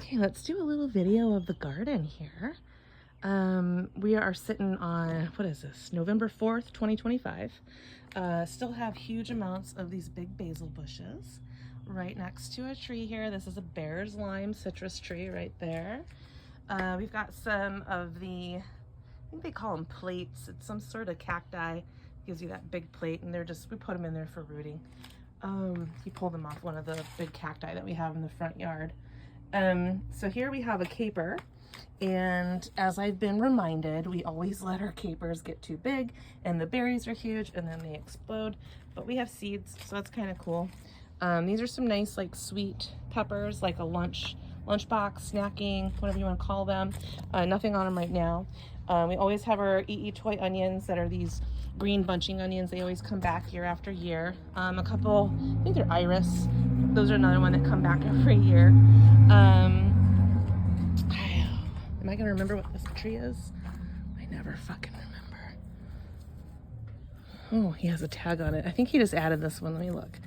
Okay, let's do a little video of the garden here. We are sitting on, what is this, November 4th, 2025. Still have huge amounts of these big basil bushes right next to a tree here. This is a Bear's Lime citrus tree right there. We've got some of the, I think they call them plates. It's some sort of cacti. Gives you that big plate, and they're just, we put them in there for rooting. You pull them off one of the big cacti that we have in the front yard. So here we have a caper, and as I've been reminded, we always let our capers get too big and the berries are huge and then they explode, but we have seeds, so that's kind of cool. These are some nice like sweet peppers, like a lunchbox, snacking, whatever you want to call them. Nothing on them right now. We always have our toy onions that are these green bunching onions. They always come back year after year. A couple, I think they're iris. Those are another one that come back every year. Am I gonna remember what this tree is? I never fucking remember. Oh, he has a tag on it. I think he just added this one. Let me look.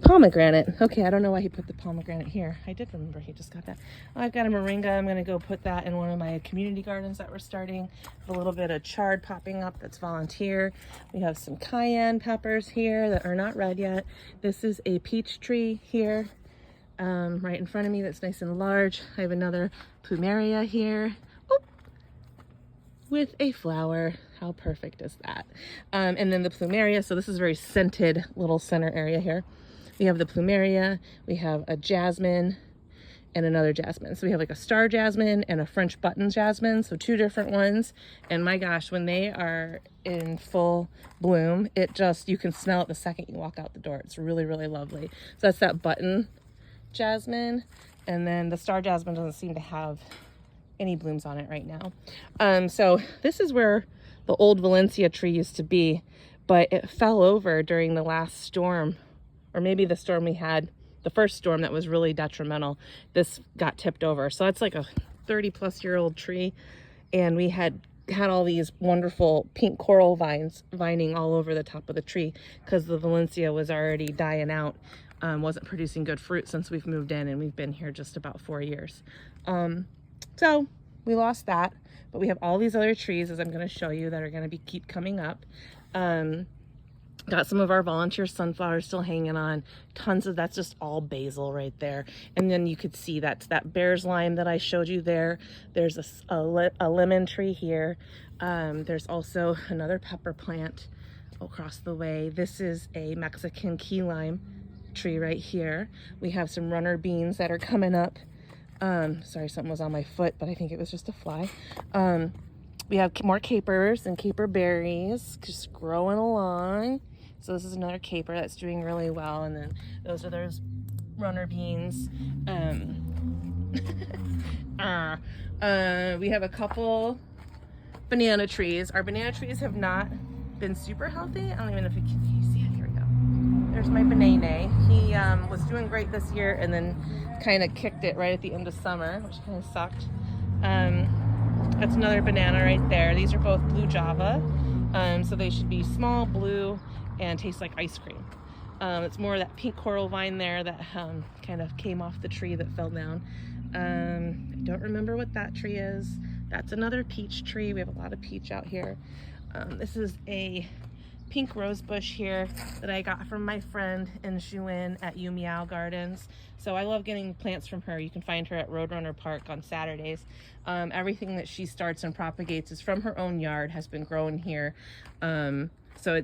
Pomegranate. Okay, I don't know why he put the pomegranate here. I did remember he just got that. I've got a moringa. I'm gonna go put that in one of my community gardens that we're starting. A little bit of chard popping up that's volunteer. We have some cayenne peppers here that are not red yet. This is a peach tree here, right in front of me that's nice and large. I have another plumeria here. Oop, with a flower. How perfect is that? And then the plumeria, so this is a very scented little center area here. We have the plumeria, we have a jasmine, and another jasmine. So we have like a star jasmine and a French button jasmine, so two different ones. And my gosh, when they are in full bloom, it just, you can smell it the second you walk out the door. It's really, really lovely. So that's that button jasmine. And then the star jasmine doesn't seem to have any blooms on it right now. So this is where the old Valencia tree used to be, but it fell over during the last storm, or maybe the storm we had, the first storm that was really detrimental. This got tipped over. So it's like a 30-plus-year-old tree, and we had all these wonderful pink coral vines vining all over the top of the tree because the Valencia was already dying out, wasn't producing good fruit since we've moved in, and we've been here just about 4 years. So we lost that, but we have all these other trees, as I'm going to show you, that are going to keep coming up. Got some of our volunteer sunflowers still hanging on. Tons of, that's just all basil right there. And then you could see that's that Bear's Lime that I showed you there. There's a lemon tree here. There's also another pepper plant across the way. This is a Mexican key lime tree right here. We have some runner beans that are coming up. Sorry, something was on my foot, but I think it was just a fly. We have more capers and caper berries just growing along. So this is another caper that's doing really well. And then those are those runner beans. We have a couple banana trees. Our banana trees have not been super healthy. I don't even know if you can see it. Here we go. There's my banana. He was doing great this year and then kind of kicked it right at the end of summer, which kind of sucked. That's another banana right there. These are both blue java, so they should be small, blue, and taste like ice cream. It's more of that pink coral vine there that kind of came off the tree that fell down. I don't remember what that tree is. That's another peach tree. We have a lot of peach out here. This is a pink rose bush here that I got from my friend in Shuin at You Meow Gardens. So I love getting plants from her. You can find her at Roadrunner Park on Saturdays. Everything that she starts and propagates is from her own yard, has been grown here. So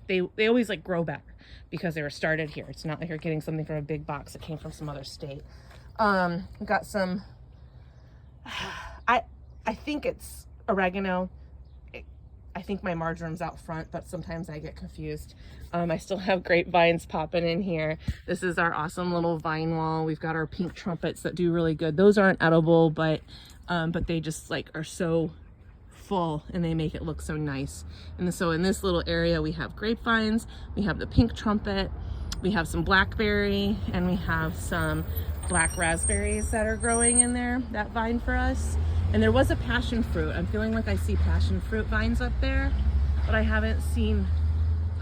they always like grow better because they were started here. It's not like you're getting something from a big box that came from some other state. We've got some, I think it's oregano. I think my marjoram's out front, but sometimes I get confused. I still have grapevines popping in here. This is our awesome little vine wall. We've got our pink trumpets that do really good. Those aren't edible, but they just like are so full and they make it look so nice. And so in this little area, we have grapevines, we have the pink trumpet, we have some blackberry, and we have some black raspberries that are growing in there, that vine for us. And there was a passion fruit. I'm feeling like I see passion fruit vines up there, but I haven't seen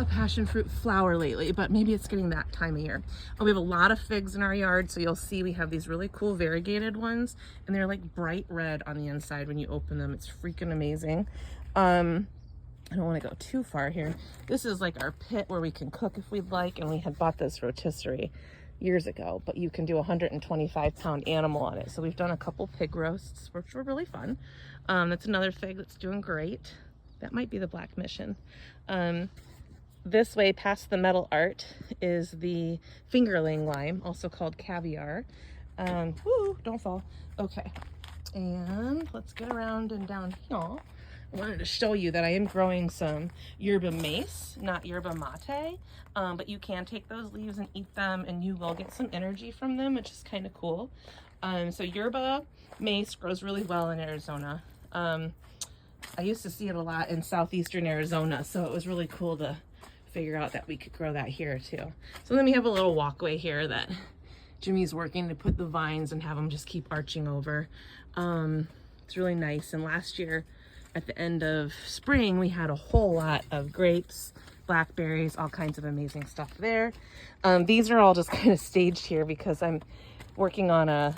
a passion fruit flower lately, but maybe it's getting that time of year. Oh, we have a lot of figs in our yard, so you'll see we have these really cool variegated ones, and they're like bright red on the inside when you open them. It's freaking amazing. I don't want to go too far here. This is like our pit where we can cook if we'd like, and we had bought this rotisserie years ago, but you can do a 125-pound animal on it. So we've done a couple pig roasts, which were really fun. That's another fig that's doing great. That might be the Black Mission. This way past the metal art is the fingerling lime, also called caviar. Woo, don't fall. Okay, and let's get around and down here. I wanted to show you that I am growing some yerba mace, not yerba mate, but you can take those leaves and eat them, and you will get some energy from them, which is kind of cool. So yerba mace grows really well in Arizona. I used to see it a lot in southeastern Arizona, so it was really cool to figure out that we could grow that here too. So then we have a little walkway here that Jimmy's working to put the vines and have them just keep arching over. It's really nice. And last year at the end of spring, we had a whole lot of grapes, blackberries, all kinds of amazing stuff there. These are all just kind of staged here because I'm working on a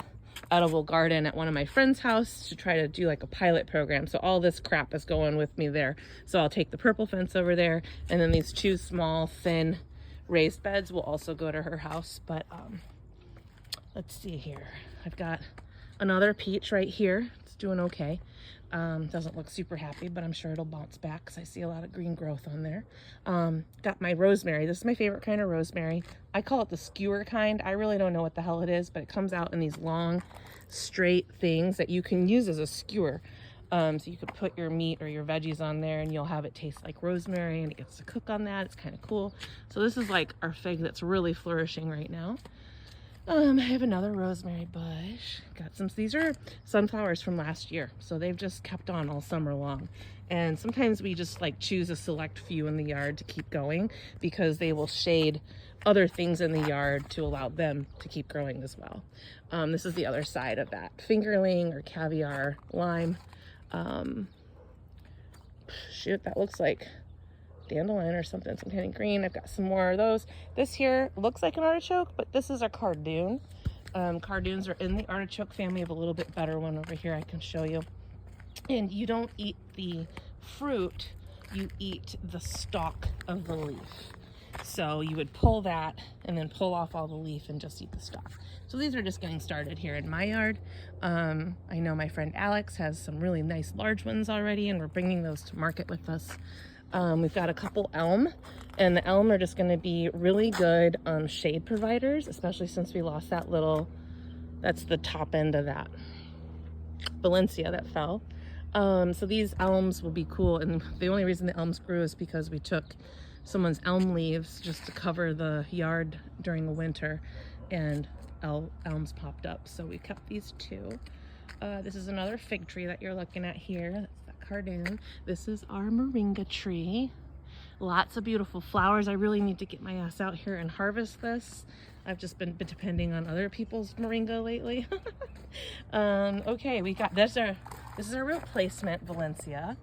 edible garden at one of my friend's house to try to do like a pilot program. So all this crap is going with me there. So I'll take the purple fence over there, and then these two small thin raised beds will also go to her house. But let's see here. I've got another peach right here. It's doing okay. Doesn't look super happy, but I'm sure it'll bounce back because I see a lot of green growth on there. Got my rosemary. This is my favorite kind of rosemary. I call it the skewer kind. I really don't know what the hell it is, but it comes out in these long, straight things that you can use as a skewer. So you could put your meat or your veggies on there and you'll have it taste like rosemary, and it gets to cook on that. It's kind of cool. So this is like our fig that's really flourishing right now. I have another rosemary bush. Got some, these are sunflowers from last year, so they've just kept on all summer long. And sometimes we just like choose a select few in the yard to keep going because they will shade other things in the yard to allow them to keep growing as well. This is the other side of that fingerling or caviar lime. Shoot, that looks like dandelion or something, some kind of green. I've got some more of those. This here looks like an artichoke, but this is a cardoon. Cardoons are in the artichoke family. Of a little bit better one over here I can show you. And you don't eat the fruit, you eat the stalk of the leaf. So you would pull that and then pull off all the leaf and just eat the stalk. So these are just getting started here in my yard. I know my friend Alex has some really nice large ones already, and we're bringing those to market with us. We've got a couple elm, and the elm are just going to be really good shade providers, especially since we lost that little, that's the top end of that Valencia that fell. So these elms will be cool, and the only reason the elms grew is because we took someone's elm leaves just to cover the yard during the winter, and elms popped up, so we kept these two. This is another fig tree that you're looking at here. Cardoon. This is our moringa tree. Lots of beautiful flowers. I really need to get my ass out here and harvest this. I've just been depending on other people's moringa lately. Okay, we got this is our replacement Valencia,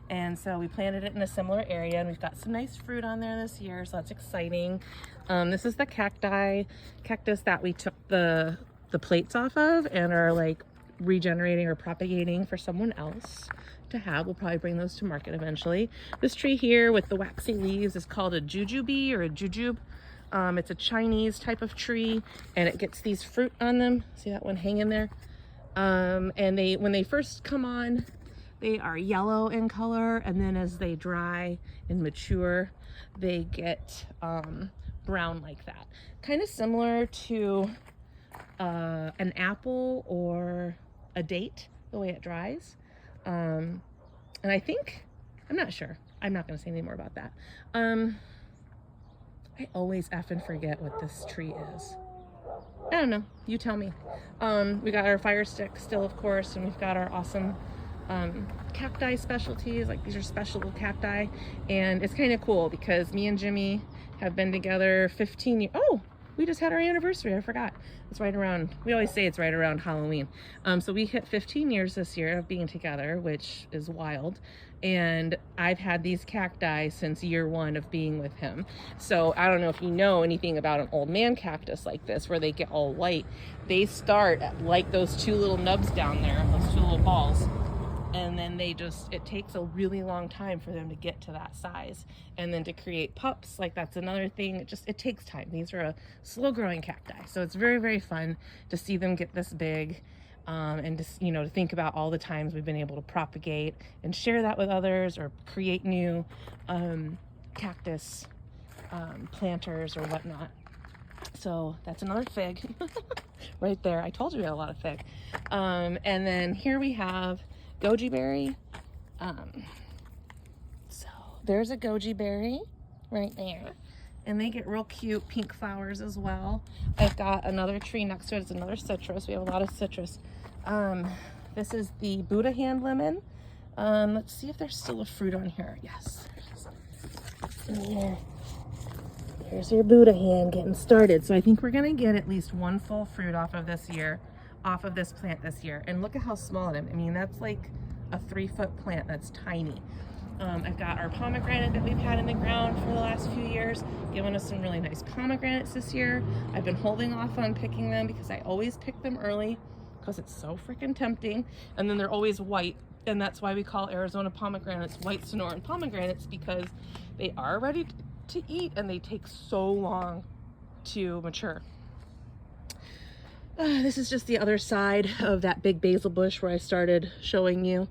and so we planted it in a similar area, and we've got some nice fruit on there this year, so that's exciting. This is the cactus that we took the plates off of and are like regenerating or propagating for someone else to have. We'll probably bring those to market eventually. This tree here with the waxy leaves is called a jujube or a jujube. It's a Chinese type of tree, and it gets these fruit on them. See that one hanging there? And when they first come on, they are yellow in color, and then as they dry and mature, they get brown like that. Kind of similar to an apple or a date, the way it dries. And I think, I'm not sure. I'm not going to say any more about that. I always effing forget what this tree is. I don't know. You tell me. We got our fire stick still, of course, and we've got our awesome cacti specialties. Like, these are special little cacti, and it's kind of cool because me and Jimmy have been together 15 years. Oh, we just had our anniversary. I forgot. It's right around, we always say it's right around Halloween. So we hit 15 years this year of being together, which is wild. And I've had these cacti since year one of being with him. So I don't know if you know anything about an old man cactus like this, where they get all white. They start like those two little nubs down there, those two little balls. And then they just, it takes a really long time for them to get to that size. And then to create pups, like that's another thing. It takes time. These are a slow growing cacti. So it's very, very fun to see them get this big. And just, you know, to think about all the times we've been able to propagate and share that with others, or create new cactus planters or whatnot. So that's another fig right there. I told you we had a lot of fig. And then here we have goji berry. So there's a goji berry right there, and they get real cute pink flowers as well. I've got another tree next to it. It's another citrus. We have a lot of citrus. This is the Buddha hand lemon. Let's see if there's still a fruit on here. Yes, in here. Here's your Buddha hand getting started. So I think we're gonna get at least one full fruit off of this plant this year. And look at how small it is. I mean, that's like a 3-foot plant. That's tiny. I've got our pomegranate that we've had in the ground for the last few years, giving us some really nice pomegranates this year. I've been holding off on picking them because I always pick them early because it's so freaking tempting. And then they're always white. And that's why we call Arizona pomegranates white Sonoran pomegranates, because they are ready to eat and they take so long to mature. This is just the other side of that big basil bush where I started showing you.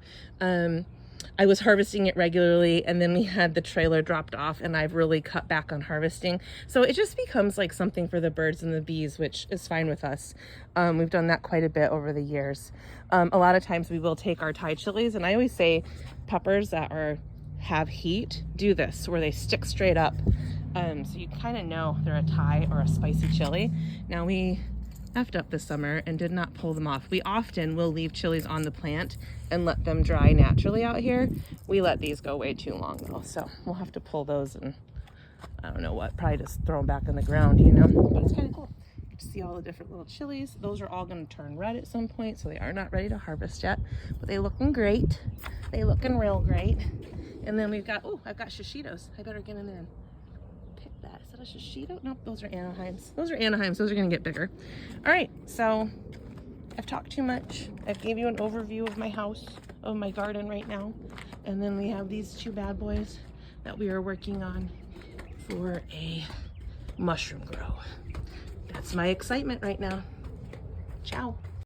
I was harvesting it regularly, and then we had the trailer dropped off, and I've really cut back on harvesting. So it just becomes like something for the birds and the bees, which is fine with us. We've done that quite a bit over the years. A lot of times we will take our Thai chilies, and I always say peppers that have heat do this, where they stick straight up. So you kind of know they're a Thai or a spicy chili. Now we effed up this summer and did not pull them off. We often will leave chilies on the plant and let them dry naturally out here. We let these go way too long though, so we'll have to pull those and I don't know what, probably just throw them back in the ground, you know, but it's kind of cool. You can see all the different little chilies. Those are all going to turn red at some point, so they are not ready to harvest yet, but they looking great. They looking real great. And then we've got, oh, I've got shishitos. I better get in there and pick that. Is that a shishito? Nope, those are Anaheims. Those are Anaheims. Those are going to get bigger. All right, so I've talked too much. I've gave you an overview of my house, of my garden right now. And then we have these two bad boys that we are working on for a mushroom grow. That's my excitement right now. Ciao.